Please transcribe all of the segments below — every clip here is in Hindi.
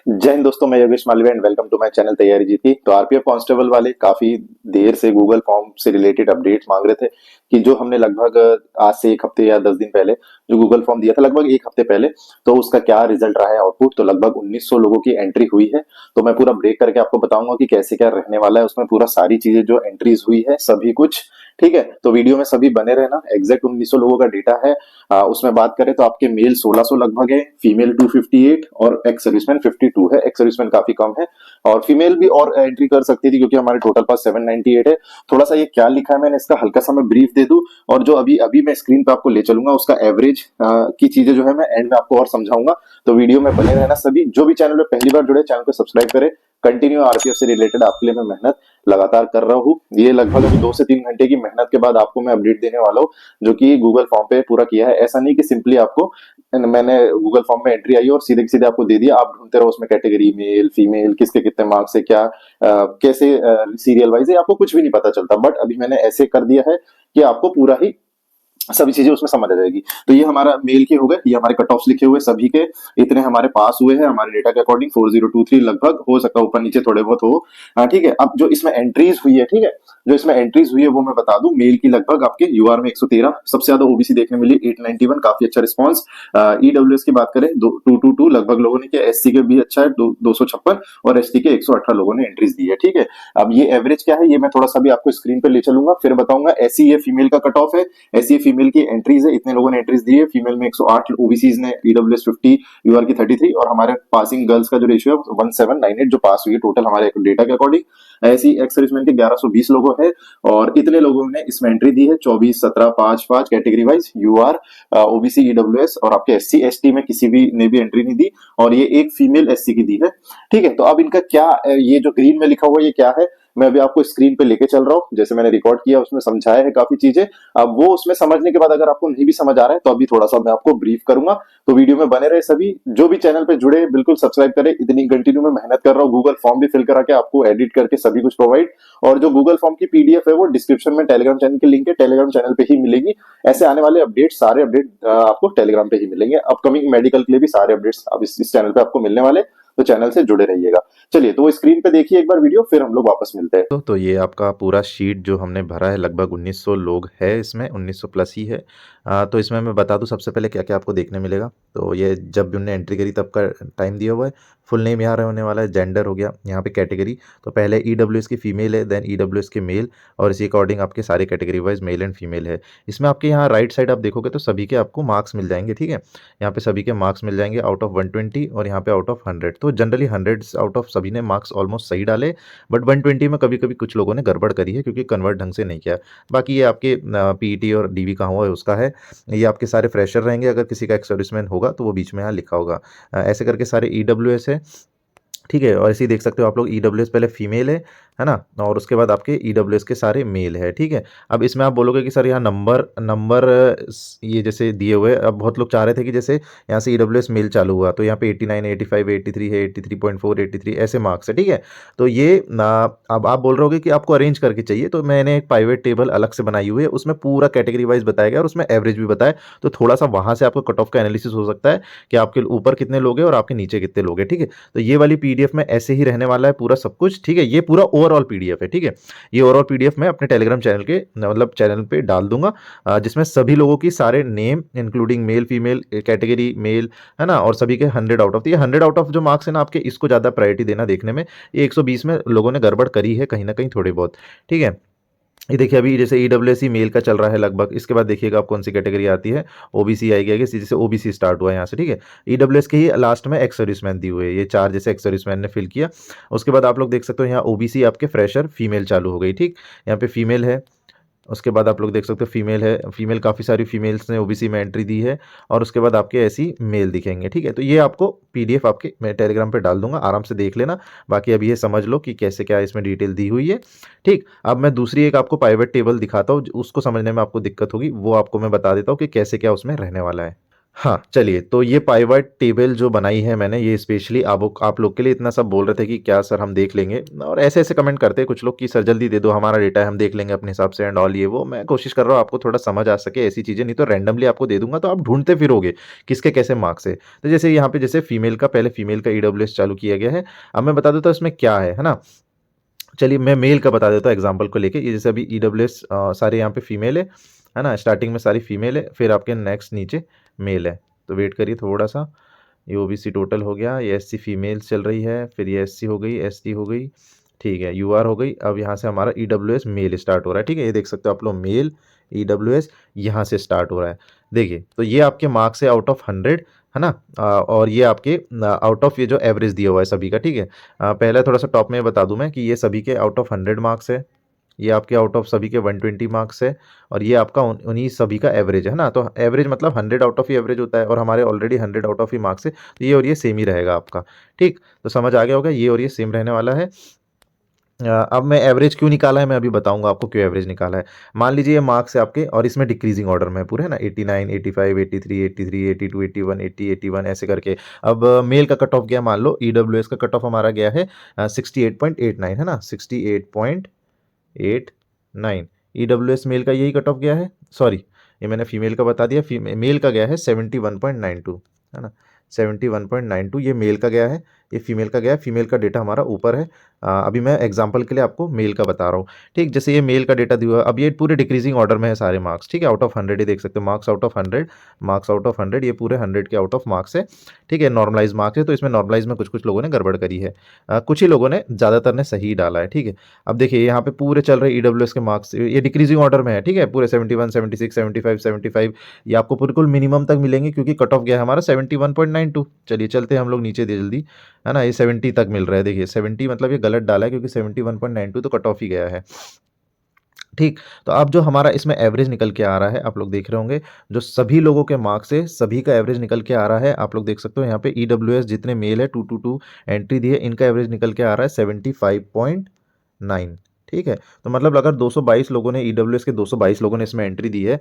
जय हिंद दोस्तों, मैं Yogesh Malviya and welcome to my channel तैयारी जीत की। तो आरपीएफ कांस्टेबल वाले काफी देर से गूगल फॉर्म से रिलेटेड अपडेट्स मांग रहे थे कि जो हमने लगभग आज से एक हफ्ते या 10 दिन पहले जो गूगल फॉर्म दिया था, लगभग एक हफ्ते पहले, तो उसका क्या रिजल्ट रहा है आउटपुट। तो लगभग 1900 लोगों की एंट्री हुई है। तो मैं पूरा ब्रेक करके आपको बताऊंगा कि कैसे क्या रहने वाला है उसमें, पूरा सारी चीजें जो एंट्रीज हुई है सभी कुछ। ठीक है, तो वीडियो में सभी बने रहना। एग्जैक्ट 1900 लोगों का डेटा है। उसमें बात करें तो आपके मेल 1600 लगभग है, फीमेल 258 और एक्स सर्विसमैन 52 है। एक्स सर्विसमैन काफी कम है और फीमेल भी और एंट्री कर सकती थी क्योंकि हमारे टोटल पास 798 है। थोड़ा सा ये क्या लिखा है मैंने, इसका हल्का सा मैं ब्रीफ दे दूं और जो अभी अभी मैं स्क्रीन पे आपको ले चलूंगा उसका एवरेज की चीजें जो है मैं एंड में आपको और समझाऊंगा। तो वीडियो में बने रहना सभी। जो भी चैनल पे पहली बार जुड़े, चैनल को सब्सक्राइब करें। कंटिन्यू आरपीएफ से रिलेटेड आपके लिए मैं मेहनत लगातार कर रहा हूँ। ये लगभग अभी 2 से 3 घंटे की मेहनत के बाद आपको मैं अपडेट देने वाला हूँ जो कि गूगल फॉर्म पे पूरा किया है। ऐसा नहीं कि सिंपली आपको मैंने गूगल फॉर्म में एंट्री आई और सीधे सीधे आपको दे दिया, आप ढूंढते रहो उसमें कैटेगरी मेल फीमेल किसके कितने मार्क्स है क्या कैसे सीरियल वाइज है, आपको कुछ भी नहीं पता चलता। बट अभी मैंने ऐसे कर दिया है कि आपको पूरा ही सभी चीजें उसमें समझ आ जाएगी। तो ये हमारा मेल के हो गए, ये हमारे कट ऑफ लिखे हुए सभी के इतने हमारे पास हुए हैं हमारे डेटा के अकॉर्डिंग 4023 लगभग, हो सकता है ऊपर नीचे थोड़े बहुत हो। ठीक है, अब जो इसमें एंट्रीज हुई है, ठीक है, जो इसमें एंट्रीज हुई है वो मैं बता दूं। मेल की लगभग आपके यूआर में 113, सबसे ज्यादा ओबीसी देखने मिली 891, काफी अच्छा रिस्पॉन्स। ईडब्ल्यूएस की बात करें 222 लगभग लोगों ने किया। एससी के भी अच्छा है 256 और एसटी के 118 लोगों ने एंट्रीज दी है। ठीक है, अब ये एवरेज क्या है ये मैं थोड़ा सा भी आपको स्क्रीन पे ले चलूंगा, फिर बताऊंगा। ऐसी ये फीमेल का कट ऑफ है, ऐसी फीमेल की एंट्रीज है, इतने लोगों ने एंट्रीज दी है। फीमेल में 108, ओबीसीज ने ईडब्ल्यूएस 50, यूआर की 33 और हमारे पासिंग गर्ल्स का जो रेशियो है 1798 जो पास हुई है टोटल हमारे डेटा के अकॉर्डिंग। ऐसी एक्स सर्विसमैन के 1120 लोगों है और इतने लोगों ने इसमें एंट्री दी है 24 17 5 5 category wise, UR OBC EWS और आपके एससी एसटी में किसी भी ने भी एंट्री नहीं दी और ये एक फीमेल एससी की दी है। ठीक है, तो अब इनका क्या, ये जो ग्रीन में लिखा हुआ ये क्या है मैं अभी आपको स्क्रीन पे लेके चल रहा हूँ। जैसे मैंने रिकॉर्ड किया उसमें समझाया है काफी चीजें। अब वो उसमें समझने के बाद अगर आपको नहीं भी समझ आ रहा है तो अभी थोड़ा सा मैं आपको ब्रीफ करूंगा। तो वीडियो में बने रहे सभी। जो भी चैनल पे जुड़े बिल्कुल सब्सक्राइब करें। इतनी कंटिन्यू में मेहनत कर रहा हूँ, गूगल फॉर्म भी फिल करा के आपको एडिट करके सभी कुछ प्रोवाइड। और जो गूगल फॉर्म की पीडीएफ है वो डिस्क्रिप्शन में टेलीग्राम चैनल की लिंक है, टेलीग्राम चैनल पे ही मिलेगी। ऐसे आने वाले अपडेट सारे अपडेट आपको टेलीग्राम पे ही मिलेंगे। अपकमिंग मेडिकल के लिए भी सारे अपडेट्स अब इस चैनल पे आपको मिलने वाले, तो चैनल से जुड़े रहिएगा। चलिए, तो वो स्क्रीन पे देखिए एक बार वीडियो, फिर हम लोग वापस मिलते हैं। तो ये आपका पूरा शीट जो हमने भरा है लगभग 1900 लोग है, इसमें 1900 प्लस ही है। तो इसमें मैं बता दूं सबसे पहले क्या क्या आपको देखने मिलेगा। तो ये जब भी उन्होंने एंट्री करी तब का टाइम दिया हुआ है। फुल नेम यहाँ होने वाला है, जेंडर हो गया यहाँ पे, कैटेगरी तो पहले ईडब्ल्यूएस की फीमेल है, देन ईडब्ल्यूएस के मेल और इसी अकॉर्डिंग आपके सारे category wise male and female है। इसमें आपके यहाँ राइट साइड आप देखोगे तो सभी के आपको मार्क्स मिल जाएंगे। ठीक है, यहाँ पे सभी के मार्क्स मिल जाएंगे आउट ऑफ 120 और यहाँ पे आउट ऑफ 100। तो जनरली 100 आउट ऑफ सभी ने मार्क्स ऑलमोस्ट सही डाले, बट 120 में कभी कभी कुछ लोगों ने गड़बड़ करी है क्योंकि कन्वर्ट ढंग से नहीं किया। बाकी ये आपके पीईटी और डीवी का हुआ है उसका है। ये आपके सारे फ्रेशर रहेंगे, अगर किसी का एक्स सर्विसमैन होगा तो वो बीच में यहाँ लिखा होगा। ऐसे करके सारे ईडब्ल्यूएस है। ठीक है, और ऐसे ही देख सकते हो आप लोग, ईडब्ल्यूएस पहले फीमेल है ना, और उसके बाद आपके ईडब्ल्यूएस के सारे मेल है। ठीक है, अब इसमें आप बोलोगे कि सर यहाँ नंबर नंबर ये जैसे दिए हुए, अब बहुत लोग चाह रहे थे कि जैसे यहाँ से ईडब्ल्यूएस मेल चालू हुआ तो यहाँ पे 89 85 83 है, 83.4 83 ऐसे मार्क्स है। ठीक है, तो ये अब आप बोल रहे होगे कि आपको अरेंज करके चाहिए, तो मैंने एक प्राइवेट टेबल अलग से बनाई हुई है, उसमें पूरा कैटेगरी वाइज बताया गया और उसमें एवरेज भी बताया। तो थोड़ा सा वहाँ से आपको कट ऑफ का एनालिसिस हो सकता है कि आपके ऊपर कितने लोग हैं और आपके नीचे कितने लोग हैं। ठीक है, तो ये वाली पीडीएफ में ऐसे ही रहने वाला है पूरा सब कुछ। ठीक है, ये पूरा ओवरऑल पीडीएफ है। ठीक है, ये ओवरऑल पीडीएफ मैं अपने टेलीग्राम चैनल के मतलब चैनल पे डाल दूंगा, जिसमें सभी लोगों की सारे name including male female category mail है ना, और सभी के 100 आउट ऑफ, तो ये 100 आउट ऑफ जो मार्क्स है ना आपके, इसको ज़्यादा प्रायोरिटी देना देखने में। ये 120 में लोगों ने गड़बड़ करी है कहीं ना कहीं थोड़ी बहुत। ठीक है, ये देखिए अभी जैसे ईडब्ल्यूएससी मेल का चल रहा है लगभग, इसके बाद देखिएगा आप कौन सी कैटेगरी आती है। ओबीसी आएगी आगे, जैसे ओबीसी स्टार्ट हुआ है यहाँ से। ठीक है, ईडब्ल्यूएस के ही लास्ट में एक्स सर्विसमैन दी हुई है, ये 4 जैसे एक्स सर्विसमैन ने फिल किया। उसके बाद आप लोग देख सकते हो यहाँ ओबीसी आपके फ्रेशर फीमेल चालू हो गई। ठीक, यहाँ पे फीमेल है। उसके बाद आप लोग देख सकते हो फीमेल है, फीमेल काफ़ी सारी फीमेल्स ने ओबीसी में एंट्री दी है। और उसके बाद आपके ऐसी मेल दिखेंगे। ठीक है, तो ये आपको पीडीएफ आपके मैं टेलीग्राम पे डाल दूंगा, आराम से देख लेना। बाकी अभी ये समझ लो कि कैसे क्या इसमें डिटेल दी हुई है। ठीक, अब मैं दूसरी एक आपको प्राइवेट टेबल दिखाता हूँ, उसको समझने में आपको दिक्कत होगी, वो आपको मैं बता देता हूँ कि कैसे क्या उसमें रहने वाला है। हाँ, चलिए तो ये पाइवट टेबल जो बनाई है मैंने, ये स्पेशली आप लोग के लिए। इतना सब बोल रहे थे कि क्या सर हम देख लेंगे, और ऐसे-ऐसे कमेंट करते हैं कुछ लोग कि सर जल्दी दे दो, हमारा डेटा है हम देख लेंगे अपने हिसाब से एंड ऑल ये वो। मैं कोशिश कर रहा हूँ आपको थोड़ा समझ आ सके ऐसी चीज़ें, नहीं तो रैंडमली आपको दे दूँगा तो आप ढूँढते फिरोगे किसके कैसे मार्क्स है। तो जैसे यहाँ पे जैसे फीमेल का, पहले फीमेल का ईडब्ल्यूएस चालू किया गया है। अब मैं बता देता हूँ इसमें क्या है ना? चलिए मैं मेल का बता देता हूँ एग्जांपल को लेके। ये जैसे अभी ईडब्ल्यूएस सारे यहाँ पे फीमेल है ना? स्टार्टिंग में सारी फीमेल है, फिर आपके नेक्स्ट नीचे मेल है। तो वेट करिए थोड़ा-सा। ये ओबीसी टोटल हो गया, ये एससी फीमेल्स चल रही है, फिर ये एससी हो गई, एसटी हो गई, ठीक है, यूआर हो गई। अब यहाँ से हमारा ईडब्ल्यूएस मेल स्टार्ट हो रहा है, ठीक है? ये देख सकते हो आप लोग, मेल ईडब्ल्यूएस यहाँ से स्टार्ट हो रहा है। देखिए, तो ये आपके मार्क्स है आउट ऑफ 100, है ना? और ये आपके आउट ऑफ ये जो एवरेज दिया हुआ है सभी का, ठीक है? पहले थोड़ा-सा टॉप में बता दूँ मैं कि ये सभी के आउट ऑफ 100 मार्क्स है। ये आपके आउट ऑफ सभी के 120 मार्क्स है, और ये आपका उन्हीं सभी का एवरेज है ना? तो एवरेज मतलब 100 आउट ऑफ ही एवरेज होता है, और हमारे already 100 out of he marks है, तो ये और ये सेम ही रहेगा आपका, ठीक? तो समझ आ गया होगा, ये और ये सेम रहने वाला है। अब मैं एवरेज क्यों निकाला है, मैं अभी बताऊंगा आपको क्यों एवरेज निकाला है। मान लीजिए ये मार्क्स है आपके, और इसमें डिक्रीजिंग ऑर्डर में है पूरे, है ना? 89, 85, 83, 83, 82, 81, 80, 81 ऐसे करके। अब मेल का कट ऑफ गया, मान लो ईडब्ल्यूएस का कट ऑफ हमारा गया है 68.89, है ना? 68.89। ईडब्ल्यूएस मेल का यही कट ऑफ गया है, सॉरी ये मैंने फीमेल का बता दिया। मेल का गया है 71.92, है ना? 71.92 ये मेल का गया है, ये फीमेल का गया है। फीमेल का डेटा हमारा ऊपर है। अभी मैं एग्जांपल के लिए आपको मेल का बता रहा हूँ, ठीक? जैसे ये मेल का डेटा दिया हुआ है, अब ये पूरे डिक्रीजिंग ऑर्डर में है सारे मार्क्स, ठीक है? आउट ऑफ 100 ये देख सकते हो, marks out of 100, marks out of 100, ये पूरे 100 के आउट ऑफ मार्क्स है, ठीक है? नॉर्मलाइज मार्क्स है, तो इसमें नॉर्मलाइज में कुछ कुछ लोगों ने गड़बड़ करी है, कुछ ही लोगों ने, ज़्यादातर ने सही डाला है, ठीक है? अब देखिए यहाँ पे पूरे चल रहे ईडब्ल्यूएस के मार्क्स, ये डिक्रीजिंग ऑर्डर में है, ठीक है? पूरे 71, 76, 75, 75, ये आपको बिल्कुल मिनिमम तक मिलेंगे, क्योंकि कट ऑफ गया है हमारा 71.92। चलिए चलते हैं हम लोग नीचे जल्दी, है ना? ये 70 तक मिल रहा है, देखिए 70 मतलब ये गलत डाला है, क्योंकि 71.92 तो कट ऑफ ही गया है, ठीक? तो अब जो हमारा इसमें एवरेज निकल के आ रहा है, आप लोग देख रहे होंगे, जो सभी लोगों के मार्क्स है, सभी का एवरेज निकल के आ रहा है। आप लोग देख सकते हो यहाँ पे ईडब्ल्यूएस जितने मेल है 222 एंट्री दी है, इनका एवरेज निकल के आ रहा है 75.9, ठीक है? तो मतलब अगर 222 लोगों ने, ईडब्ल्यूएस के 222 लोगों ने इसमें एंट्री दी है,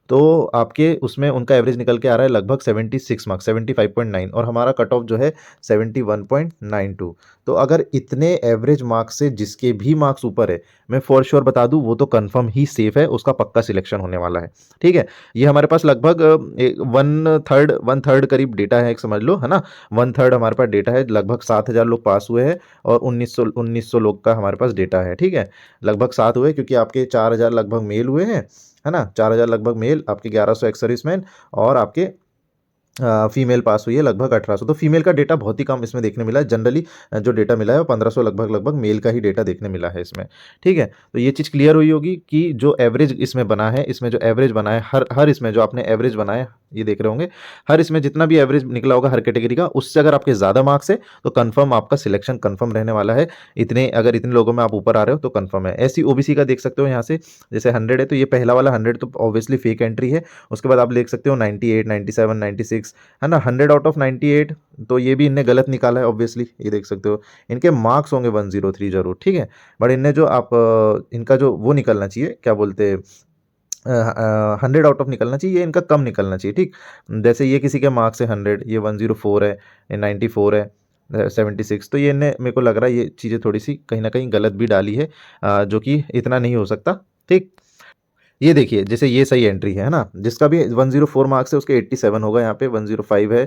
तो आपके उसमें उनका एवरेज निकल के आ रहा है लगभग 76 मार्क्स, 75.9, और हमारा कट ऑफ जो है 71.92। तो अगर इतने एवरेज मार्क्स से जिसके भी मार्क्स ऊपर है, मैं फॉर श्योर बता दूं, वो तो कंफर्म ही सेफ है, उसका पक्का सिलेक्शन होने वाला है, ठीक है? ये हमारे पास लगभग वन थर्ड करीब डेटा है, एक समझ लो, है ना? वन थर्ड हमारे पास डेटा है, लगभग 7,000 लोग पास हुए हैं, और 1900 लोग का हमारे पास डेटा है, ठीक है? लगभग 7 हुए, क्योंकि आपके 4,000 लगभग मेल हुए हैं, है ना? 4,000 लगभग मेल, आपके 1100 एक्स सर्विसमैन, और आपके फीमेल पास हुई है लगभग 1800। तो फीमेल का डेटा बहुत ही कम इसमें देखने मिला है। जनरली जो डेटा मिला है वो 1500 लगभग लगभग मेल का ही डेटा देखने मिला है इसमें, ठीक है? तो ये चीज़ क्लियर हुई होगी कि जो एवरेज इसमें बना है, इसमें जो एवरेज बना है, हर हर इसमें जो आपने एवरेज बनाया, ये देख रहे होंगे, हर इसमें जितना भी एवरेज निकला होगा हर कैटेगरी का, उससे अगर आपके ज़्यादा मार्क्स है तो कंफर्म आपका सिलेक्शन कंफर्म रहने वाला है। अगर इतने लोगों में आप ऊपर आ रहे हो तो कंफर्म है। ऐसी ओबीसी का देख सकते हो यहाँ से, जैसे 100 है तो ये पहला वाला 100 तो ऑब्वियसली फेक एंट्री है। उसके बाद आप देख सकते हो 98, 97, 96, है ना? 100 आउट ऑफ 98, तो ये भी इनने गलत निकाला है ऑब्वियसली, ये देख सकते हो। इनके मार्क्स होंगे 103 जरूर, ठीक है? बट इनने जो इनका जो वो निकलना चाहिए, क्या बोलते हैं, 100 आउट ऑफ निकलना चाहिए, ये इनका कम निकलना चाहिए, ठीक? जैसे ये किसी के मार्क्स है 100, ये 104 है, ये 94 है, 76, तो ये इनने, मेरे को लग रहा है ये चीज़ें थोड़ी सी कहीं ना कहीं गलत भी डाली है, जो कि इतना नहीं हो सकता, ठीक? ये देखिए, जैसे ये सही एंट्री है ना? जिसका भी 104 मार्क्स है उसके 87 होगा, यहाँ पे 105 है,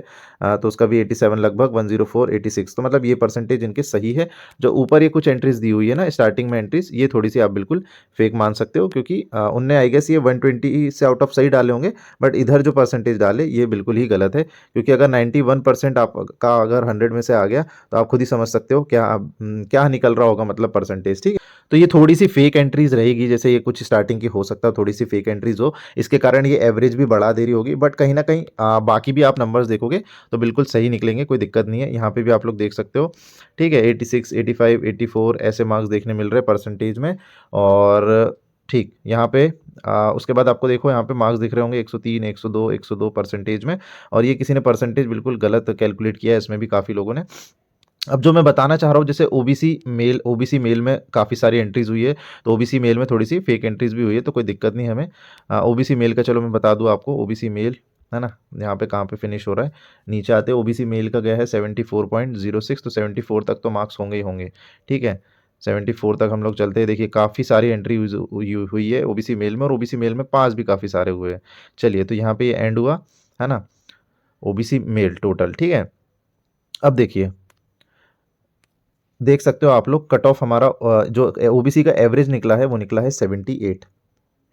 तो उसका भी 87 लगभग, 104, 86, तो मतलब ये परसेंटेज इनके सही है। जो ऊपर ये कुछ एंट्रीज दी हुई है ना स्टार्टिंग में एंट्रीज, ये थोड़ी सी आप बिल्कुल फेक मान सकते हो, क्योंकि उनने आई गेस ये 120 से आउट ऑफ सही डाले होंगे, बट इधर जो परसेंटेज डाले ये बिल्कुल ही गलत है, क्योंकि अगर 91% आपका अगर 100 में से आ गया, तो आप खुद ही समझ सकते हो क्या निकल रहा होगा, मतलब परसेंटेज, ठीक है? तो ये थोड़ी सी फेक एंट्रीज रहेगी, जैसे ये कुछ स्टार्टिंग की हो सकता है थोड़ी सी फेक एंट्रीज हो, इसके कारण ये एवरेज भी बढ़ा दे रही होगी, बट कहीं ना कहीं बाकी भी आप नंबर्स देखोगे तो बिल्कुल सही निकलेंगे, कोई दिक्कत नहीं है। यहाँ पे भी आप लोग देख सकते हो, ठीक है? 86, 85, 84 ऐसे मार्क्स देखने मिल रहे हैं परसेंटेज में, और ठीक यहाँ पे उसके बाद आपको देखो यहाँ पे मार्क्स दिख रहे होंगे 103, 102, 102 परसेंटेज में, और ये किसी ने परसेंटेज बिल्कुल गलत कैलकुलेट किया है, इसमें भी काफ़ी लोगों ने। अब जो मैं बताना चाह रहा हूँ, जैसे ओबीसी मेल में काफ़ी सारी एंट्रीज हुई है, तो ओबीसी मेल में थोड़ी सी फेक एंट्रीज भी हुई है, तो कोई दिक्कत नहीं हमें। ओबीसी मेल का चलो मैं बता दूँ आपको, ओबीसी मेल है ना, यहाँ पे कहाँ पे फिनिश हो रहा है, नीचे आते ओबीसी मेल का गया है 74.06, तो 74 तक तो मार्क्स होंगे ही होंगे, ठीक है। 74 तक हम लोग चलते हैं, देखिए काफ़ी सारी एंट्री हुई है ओबीसी मेल में, और ओबीसी मेल में पास भी काफ़ी सारे हुए हैं। चलिए, तो यहाँ पे ये एंड हुआ, है ना, ओबीसी मेल टोटल, ठीक है। अब देखिए, देख सकते हो आप लोग, कट ऑफ हमारा जो ओबीसी का एवरेज निकला है वो निकला है 78,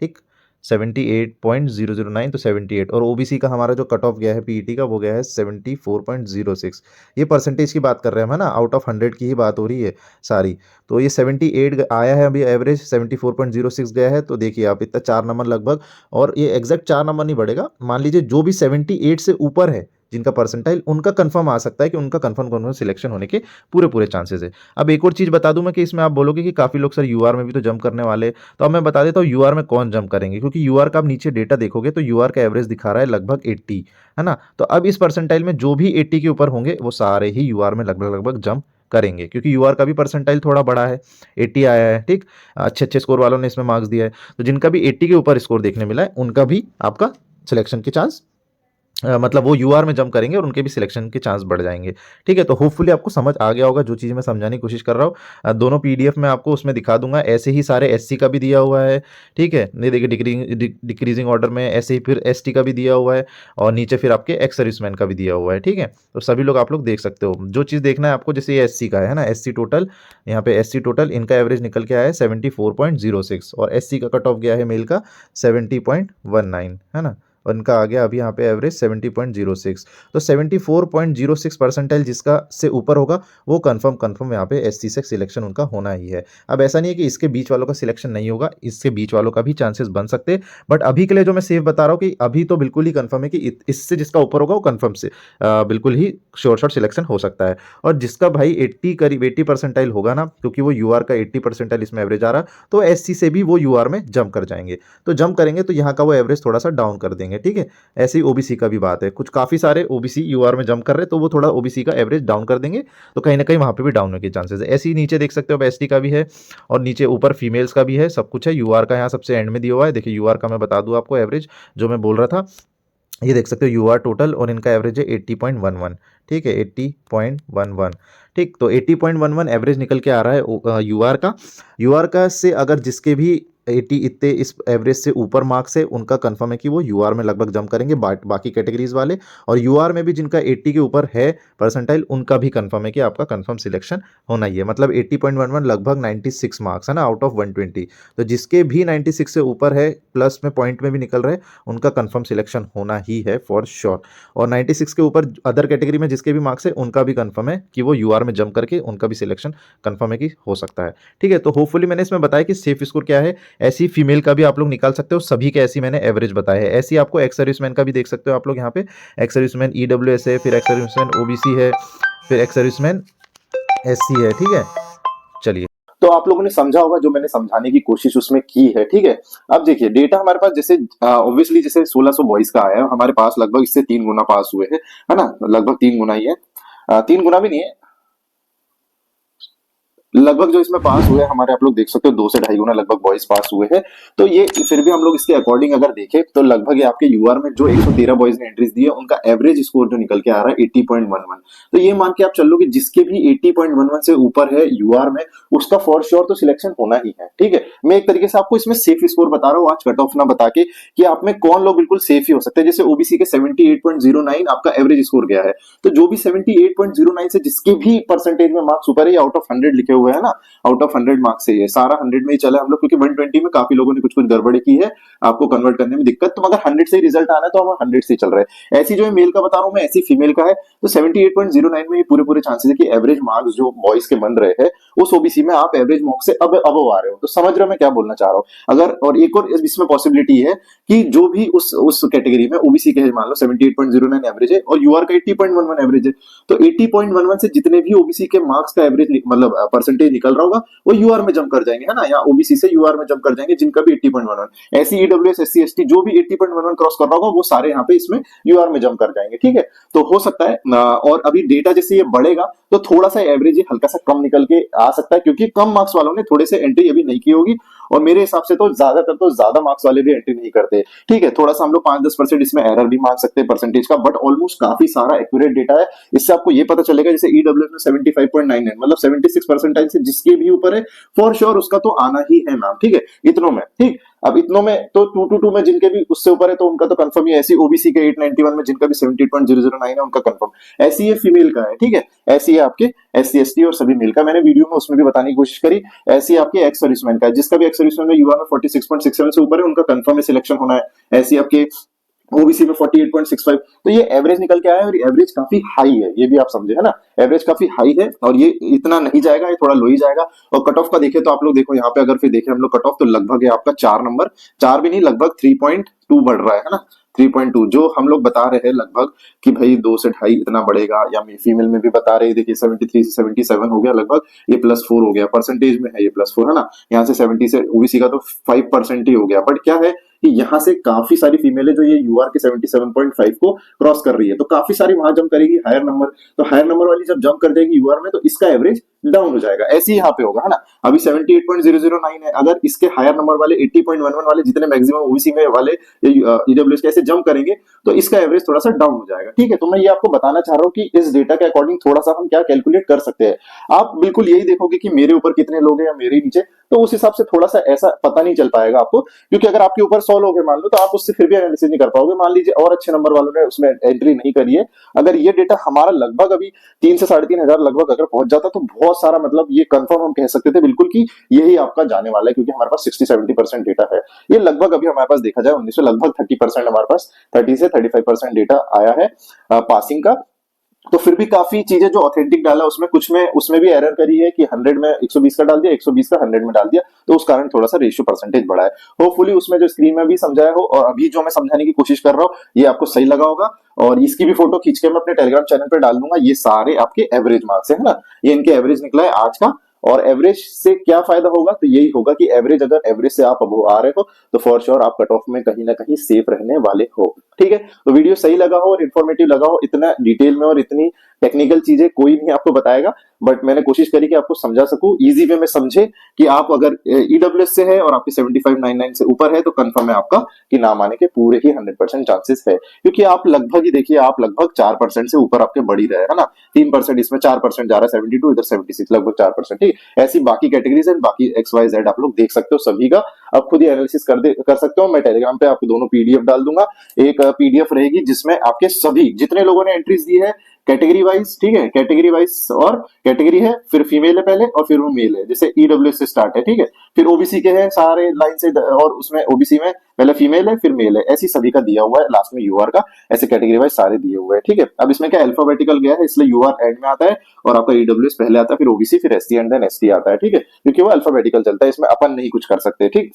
ठीक, 78.009, तो 78, और ओबीसी का हमारा जो कट ऑफ गया है पीईटी का वो गया है 74.06। ये परसेंटेज की बात कर रहे हैं हम, है ना, आउट ऑफ 100 की ही बात हो रही है सारी। तो ये 78 आया है अभी, एवरेज 74.06 गया है, तो देखिए आप इतना 4 नंबर लगभग, और ये एग्जैक्ट 4 नंबर नहीं बढ़ेगा, मान लीजिए जो भी 78 से ऊपर है जिनका परसेंटाइल, उनका कंफर्म आ सकता है कि उनका कंफर्म सिलेक्शन होने के पूरे पूरे चांसेस है। अब एक और चीज़ बता दूं मैं कि इसमें आप बोलोगे कि काफ़ी लोग सर यूआर में भी तो जंप करने वाले, तो अब मैं बता देता हूँ यूआर में कौन जंप करेंगे, क्योंकि यूआर का आप नीचे डेटा देखोगे तो यूआर का एवरेज दिखा रहा है लगभग 80, है ना। तो अब इस परसेंटाइल में जो भी 80 के ऊपर होंगे वो सारे ही यूआर में लगभग लगभग जंप करेंगे, क्योंकि यूआर का भी परसेंटाइल थोड़ा बड़ा है, 80 आया है, ठीक, अच्छे अच्छे स्कोर वालों ने इसमें मार्क्स दिया है, तो जिनका भी 80 के ऊपर स्कोर देखने मिला है उनका भी आपका सिलेक्शन के चांस, मतलब वो यूआर में जंप करेंगे और उनके भी सिलेक्शन के चांस बढ़ जाएंगे, ठीक है। तो होपफुली आपको समझ आ गया होगा जो चीज़ मैं समझाने की कोशिश कर रहा हूँ। दोनों पीडीएफ में आपको उसमें दिखा दूंगा, ऐसे ही सारे एससी का भी दिया हुआ है, ठीक है, नहीं देखिए डिक्रीजिंग ऑर्डर में, ऐसे ही फिर एसटी का भी दिया हुआ है, और नीचे फिर आपके एक्स सर्विसमैन का भी दिया हुआ है, ठीक है। तो सभी लोग आप लोग देख सकते हो, जो चीज़ देखना है आपको, जैसे ये एससी का है ना, एससी टोटल, यहाँ पे एससी टोटल इनका एवरेज निकल के आया है 74.06, और एससी का कट ऑफ गया है मेल का 70.19, है ना, और इनका आ गया अभी यहाँ पे एवरेज 70.06। तो 74.06 परसेंटाइल जिसका से ऊपर होगा वो कंफर्म यहाँ पे एससी से सिलेक्शन उनका होना ही है। अब ऐसा नहीं है कि इसके बीच वालों का सिलेक्शन नहीं होगा, इसके बीच वालों का भी चांसेस बन सकते हैं, बट अभी के लिए जो मैं सेफ बता रहा हूँ कि अभी तो बिल्कुल ही कंफर्म है कि इससे जिसका ऊपर होगा वो कंफर्म से बिल्कुल ही श्योर शॉट सिलेक्शन हो सकता है। और जिसका भाई 80 करीब 80 परसेंटाइल होगा ना, क्योंकि वो यूआर का 80 परसेंटाइल इसमें एवरेज आ रहा, तो एससी से भी वो यूआर में जंप कर जाएंगे, तो जंप करेंगे तो यहाँ का वो एवरेज थोड़ा सा डाउन कर देंगे, ठीक है। ऐसे ही ओबीसी का भी बात है, कुछ काफी सारे ओबीसी यूआर में जंप कर रहे हैं तो वो थोड़ा ओबीसी का एवरेज डाउन कर देंगे, तो कहीं ना कहीं वहां पे भी डाउन होने के चांसेस है। ऐसे ही नीचे देख सकते हो एसटी का भी है, और नीचे ऊपर फीमेल्स का भी है, सब कुछ है। यूआर का यहाँ सबसे एंड में दिया हुआ है, देखिए यूआर का मैं बता दूं आपको एवरेज जो मैं बोल रहा था, ये देख सकते हो यूआर टोटल, और इनका एवरेज है 80.11, ठीक है, 80.11, ठीक। तो 80.11 एवरेज निकल के आ रहा है यूआर का से अगर जिसके भी 80 इतने इस एवरेज से ऊपर मार्क्स है उनका कंफर्म है कि वो यूआर में लगभग जंप करेंगे, बाकी कैटेगरीज वाले, और यूआर में भी जिनका 80 के ऊपर है परसेंटाइल उनका भी कंफर्म है कि आपका कंफर्म सिलेक्शन होना ही है, मतलब 80.11 लगभग 96 मार्क्स है ना, आउट ऑफ 120। तो जिसके भी 96 से ऊपर है, प्लस में पॉइंट में भी निकल रहे, उनका कंफर्म सिलेक्शन होना ही है फॉर श्योर। और 96 के ऊपर अदर कैटेगरी में जिसके भी मार्क्स है उनका भी कंफर्म है कि वो यूआर में जंप करके उनका भी सिलेक्शन कंफर्म है कि हो सकता है, ठीक है। तो होपफुली मैंने इसमें बताया कि सेफ स्कोर क्या है, ऐसी फीमेल का भी आप लोग निकाल सकते हो, सभी के ऐसी मैंने एवरेज बताया है। ऐसी आपको एक्स सर्विसमैन का भी देख सकते हो आप लोग, यहाँ पे एक्स सर्विसमैन ईडब्ल्यूएस है, फिर एक्स सर्विसमैन ओबीसी है, फिर एक्स सर्विसमैन एससी है, ठीक है। चलिए, तो आप लोगों ने समझा होगा जो मैंने समझाने की कोशिश उसमें की है, ठीक है। अब देखिए डेटा हमारे पास जैसे ऑब्वियसली जैसे 1600 बॉयज का आया है, हमारे पास लगभग इससे 3 गुना पास हुए हैं, है ना, लगभग 3 गुना ही है, 3 गुना भी नहीं है, लगभग जो इसमें पास हुए हमारे, आप लोग देख सकते हो 2 से 2.5 गुना लगभग बॉयज पास हुए हैं। तो ये फिर भी हम लोग इसके अकॉर्डिंग अगर देखें तो लगभग ये आपके यूआर में जो 113 बॉयज ने एंट्रीज दी है उनका एवरेज स्कोर जो निकल के आ रहा है 80.11। तो ये मान के आप चल लो कि जिसके भी 80.11 से ऊपर है यूआर में उसका फॉर श्योर तो सिलेक्शन होना ही है, ठीक है। मैं एक तरीके से आपको इसमें सेफ स्कोर बता रहा हूँ आज कट ऑफ ना बता के कि आप में कौन लोग बिल्कुल सेफ ही हो सकते हैं। जैसे ओबीसी के 78.09 आपका एवरेज स्कोर गया है, तो जो भी 78.09 से जिसके भी परसेंटेज में मार्क्स ऊपर है, आउट ऑफ 100 लिखे हुए है ना, आउट ऑफ 100 मार्क्स से ये सारा 100 में ही चला हम लोग, क्योंकि 120 में काफी लोगों ने कुछ कुछ गड़बड़ी की है, आपको कन्वर्ट करने में दिक्कत, तो मगर 100 से ही रिजल्ट आना है तो हम 100 से चल रहे हैं। ऐसी जो मेल का बता रहा हूं मैं, ऐसी फीमेल का है तो 78.09 में ये पूरे पूरे चांसेस है कि एवरेज मार्क्स जो बॉयज के बन रहे हैं उस ओबीसी में आप एवरेज मार्क्स से अब आ रहे हो। तो समझ रहे हो मैं क्या बोलना चाह रहा हूं। अगर और एक और इसमें पॉसिबिलिटी है कि जो भी उस कैटेगरी में ओबीसी के मान लो 78.09 एवरेज है और यूआर का 80.11 एवरेज है, तो 80.11 से जितने भी ओबीसी के मार्क्स का एवरेज मतलब परसेंटेज निकल रहा होगा वो यूआर में जंप कर जाएंगे, है ना, या ओबीसी से यूआर में जंप कर जाएंगे जिनका भी 80.11। ऐसी ईडब्ल्यूएस एससी एसटी जो भी 80.11 क्रॉस कर रहा होगा वो सारे यहाँ पे इसमें यूआर में जंप कर जाएंगे, ठीक है। तो हो सकता है और अभी डेटा जैसे ये बढ़ेगा तो थोड़ा सा एवरेज हल्का सा कम निकल के आ सकता है, क्योंकि कम मार्क्स वालों ने थोड़े से एंट्री अभी नहीं की होगी और मेरे हिसाब से तो ज्यादातर तो ज्यादा मार्क्स वाले भी एंट्री नहीं करते। ठीक है, थोड़ा सा हम लोग 5-10% इसमें एरर भी मान सकते हैं परसेंटेज का, बट ऑलमोस्ट काफी सारा एक्यूरेट डेटा है। इससे आपको ये पता चलेगा, जैसे ईडब्ल्यूएस में 75.99 मतलब 76 परसेंटाइल से जिसके भी ऊपर है फॉर श्योर उसका तो आना ही है मैम। ठीक है, इतनों में। ठीक, अब इतनों में तो 222 में जिनके भी उससे ऊपर है तो उनका तो कंफर्म ही है। ऐसी ओबीसी के 891 में जिनका भी 70.009 है उनका कंफर्म। ऐसी ये फीमेल का है। ठीक है, ऐसी है आपके एससी एसटी और सभी मेल का, मैंने वीडियो में उसमें भी बताने की कोशिश करी। ऐसी आपके एक्स सर्विसमैन का है, जिसका भी एक्स सर्विसमैन में यूआर में 46.67 से ऊपर है उनका कंफर्म है सिलेक्शन होना है। ऐसी आपके ओबीसी में 48.65। तो ये एवरेज निकल के आया और एवरेज काफी हाई है, ये भी आप समझे है ना, एवरेज काफी हाई है और ये इतना नहीं जाएगा, ये थोड़ा लो ही जाएगा। और कट ऑफ का देखें तो आप लोग देखो यहाँ पे, अगर फिर देखें हम लोग कट ऑफ तो लगभग है आपका 4 नंबर, 4 भी नहीं लगभग 3.2 बढ़ रहा है ना, 3.2 जो हम लोग बता रहे हैं लगभग कि भाई 2 से 2.5 इतना बढ़ेगा, या फीमेल में भी बता रहे हैं। देखिए 73 से 77 हो गया लगभग, ये +4 हो गया, परसेंटेज में है ये +4 है ना। यहाँ से 70 से ओबीसी का तो 5% ही हो गया। बट क्या है कि यहाँ से काफी सारी फीमेल है जो ये यूआर के 77.5 को क्रॉस कर रही है, तो काफी सारी वहां जंप करेगी हायर नंबर। तो हायर नंबर वाली जब जंप कर जाएगी यूआर में तो इसका एवरेज डाउन हो जाएगा, ऐसे ही यहाँ पे होगा है ना। अभी 78.009 है, अगर इसके हायर नंबर वाले 80.11 वाले जितने मैक्सिमम ओबीसी में वाले ईडब्ल्यूएस कैसे जंप करेंगे तो इसका एवरेज थोड़ा सा डाउन हो जाएगा। ठीक है, तो मैं ये आपको बताना चाह रहा हूँ कि इस डेटा के अकॉर्डिंग थोड़ा सा हम क्या कैलकुलेट कर सकते हैं। आप बिल्कुल यही देखोगे कि मेरे ऊपर कितने लोग हैं या मेरे नीचे, तो उस हिसाब से थोड़ा सा ऐसा पता नहीं चल पाएगा आपको, क्योंकि अगर आपके ऊपर 100 लोग हैं मान लो, तो आप उससे फिर भी एनालिसिस नहीं कर पाओगे। मान लीजिए और अच्छे नंबर वालों ने उसमें एंट्री नहीं करी है, अगर ये डेटा हमारा लगभग अभी 3 से 3.5 हजार लगभग अगर पहुंच जाता तो बहुत सारा, मतलब ये कंफर्म हम कह सकते थे बिल्कुल कि यही आपका जाने वाला है, क्योंकि हमारे पास 60-70% डेटा है। ये लगभग अभी हमारे पास देखा जाए 19 में लगभग 30% हमारे पास 30 से 35% डेटा आया है पासिंग का। तो फिर भी काफी चीजें जो ऑथेंटिक डाला उसमें, कुछ में उसमें भी एरर करी है कि 100 में 120 का डाल दिया, 120 का 100 में डाल दिया, तो उस कारण थोड़ा सा रेशियो परसेंटेज बढ़ा है। होपफुली उसमें जो स्क्रीन में भी समझाया हो और अभी जो मैं समझाने की कोशिश कर रहा हूँ ये आपको सही लगा होगा। और इसकी भी फोटो खींच के मैं अपने टेलीग्राम चैनल पर डाल दूंगा। ये सारे आपके एवरेज मार्क्स है ना, ये इनके एवरेज निकला है आज का। और एवरेज से क्या फायदा होगा, तो यही होगा कि एवरेज, अगर एवरेज से आप अबव आ रहे हो तो फॉर श्योर आप कट ऑफ में कहीं ना कहीं सेफ रहने वाले हो। ठीक है, तो वीडियो सही लगा हो और इन्फॉर्मेटिव लगा हो, इतना डिटेल में और इतनी टेक्निकल चीजें कोई नहीं आपको बताएगा, बट मैंने कोशिश करी कि आपको समझा सकूं इजी वे में समझे कि आप अगर ईडब्ल्यूएस से है और आपके 7599 से ऊपर है तो कंफर्म है आपका कि नाम आने के पूरे ही 100% चांसेस है। क्योंकि आप लगभग ही देखिए, आप लगभग 4% से ऊपर आपके बढ़ ही रहे है ना, 3% इसमें 4% जा रहा है, 72 इधर 76 लगभग 4%। ठीक, ऐसी बाकी कैटेगरीज है, बाकी XYZ आप लोग देख सकते हो सभी का, अब खुद ही एनालिसिस कर सकते हो। मैं टेलीग्राम पे आपको दोनों पीडीएफ डाल दूंगा, एक पीडीएफ रहेगी जिसमें आपके सभी जितने लोगों ने एंट्रीज दी है कैटेगरी वाइज, ठीक है, कैटेगरी वाइज, और कैटेगरी है फिर फीमेल है पहले और फिर वो मेल है, जैसे ईडब्ल्यूएस से स्टार्ट है। ठीक है, फिर ओबीसी के हैं सारे लाइन से, और उसमें ओबीसी में पहले फीमेल है फिर मेल है, ऐसी सभी का दिया हुआ है, लास्ट में यूआर का, ऐसे कैटेगरी वाइज सारे दिए हुए हैं। ठीक है, अब इसमें क्या अल्फाबेटिकल गया है इसलिए यूआर एंड में आता है और आपका ईडब्ल्यूएस पहले आता है, फिर ओबीसी, फिर एससी एंड देन एसटी आता है। ठीक है, क्योंकि वो अल्फाबेटिकल चलता है, इसमें अपन नहीं कुछ कर सकते। ठीक,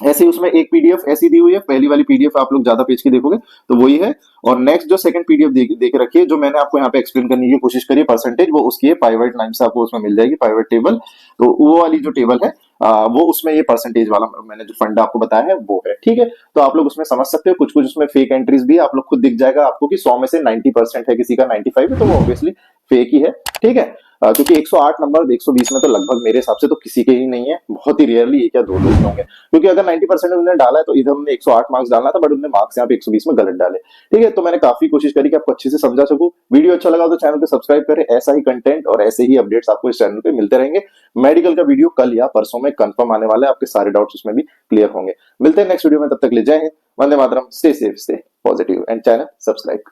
ऐसे ही उसमें एक पीडीएफ ऐसी दी हुई है, पहली वाली पीडीएफ आप लोग ज्यादा पेज की देखोगे तो वही है। और नेक्स्ट जो सेकंड पीडीएफ देख रखी है, जो मैंने आपको यहाँ पे एक्सप्लेन करने की कोशिश करी परसेंटेज, वो उसकी है पाइवट लाइन से आपको उसमें मिल जाएगी पाइवट टेबल। तो वो वाली जो टेबल है वो उसमें ये परसेंटेज वाला मैंने जो फंड आपको बताया है वो है। ठीक है, तो आप लोग उसमें समझ सकते हो, कुछ कुछ उसमें फेक एंट्रीज भी आप लोग खुद दिख जाएगा आपको कि 100 में से 90% है, किसी का 95 है, तो वो ऑब्वियसली फेक ही है। ठीक है, क्योंकि 108 नंबर 120 में तो लगभग मेरे हिसाब से तो किसी के ही नहीं है, बहुत ही रेयरली एक या दो लोग होंगे, क्योंकि अगर 90% उन्होंने डाला है तो इधर उन्होंने 108 मार्क्स डालना था, बट उन्होंने मार्क्स यहाँ पे 120 में गलत डाले। ठीक है, तो मैंने काफी कोशिश करी कि आपको अच्छे से समझा सकूं। वीडियो अच्छा लगा तो चैनल को सब्सक्राइब करें, ऐसा ही कंटेंट और ऐसे ही अपडेट्स आपको इस चैनल पे मिलते रहेंगे। मेडिकल का वीडियो कल या परसों में कंफर्म आने वाला है, आपके सारे डाउट्स उसमें भी क्लियर होंगे। मिलते हैं नेक्स्ट वीडियो में, तब तक ले जय हिंद, वंदे मातरम, stay safe, stay positive and channel subscribe.